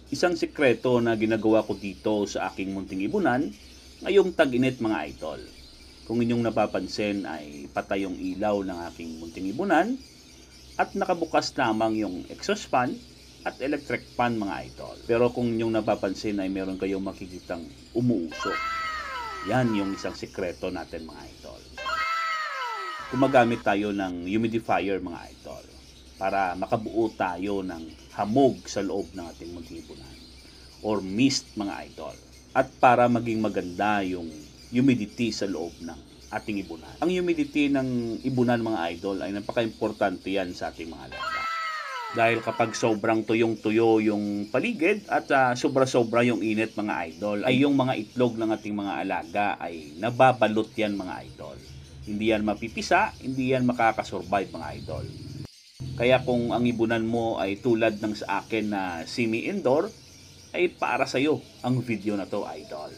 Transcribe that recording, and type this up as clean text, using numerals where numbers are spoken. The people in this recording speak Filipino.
Isang sikreto na ginagawa ko dito sa aking munting ibunan ngayong tag-init mga idol. Kung inyong napapansin ay patay yung ilaw ng aking munting ibunan at nakabukas lamang yung exhaust fan at electric fan mga idol. Pero kung inyong napapansin ay meron kayong makikitang umuusok. Yan yung isang sikreto natin mga idol. Gumagamit tayo ng humidifier mga idol para makabuo tayo ng hamog sa loob ng ating munting ibunan or mist mga idol, at para maging maganda yung humidity sa loob ng ating ibunan. Ang humidity ng ibunan mga idol ay napaka-importante yan sa ating mga alaga. Dahil kapag sobrang tuyong-tuyo yung paligid at sobra-sobra yung init mga idol, ay yung mga itlog ng ating mga alaga ay nababalot yan mga idol. Hindi yan mapipisa, hindi yan makakasurvive mga idol. Kaya kung ang ibunan mo ay tulad ng sa akin na semi-indoor, ay para sa'yo ang video na to idol.